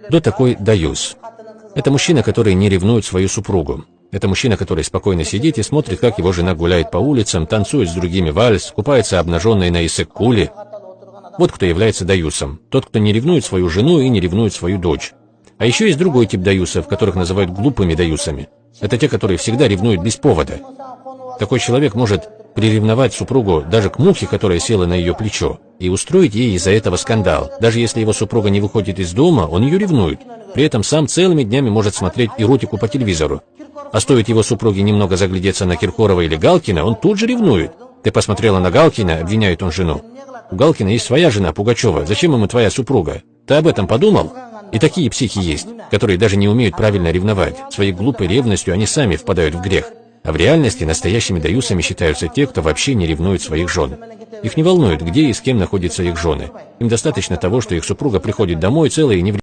Кто такой даюс? Это мужчина, который не ревнует свою супругу. Это мужчина, который спокойно сидит и смотрит, как его жена гуляет по улицам, танцует с другими вальс, купается обнаженной на Иссык-Куле. Вот кто является даюсом. Тот, кто не ревнует свою жену и не ревнует свою дочь. А еще есть другой тип даюсов, которых называют глупыми даюсами. Это те, которые всегда ревнуют без повода. Такой человек может приревновать супругу даже к мухе, которая села на ее плечо, и устроить ей из-за этого скандал. Даже если его супруга не выходит из дома, он ее ревнует. При этом сам целыми днями может смотреть эротику по телевизору. А стоит его супруге немного заглядеться на Киркорова или Галкина, он тут же ревнует. «Ты посмотрела на Галкина?» — обвиняет он жену. «У Галкина есть своя жена, Пугачева. Зачем ему твоя супруга? Ты об этом подумал?» И такие психи есть, которые даже не умеют правильно ревновать. Своей глупой ревностью они сами впадают в грех. А в реальности настоящими даюсами считаются те, кто вообще не ревнует своих жен. Их не волнует, где и с кем находятся их жены. Им достаточно того, что их супруга приходит домой целая и невредимая.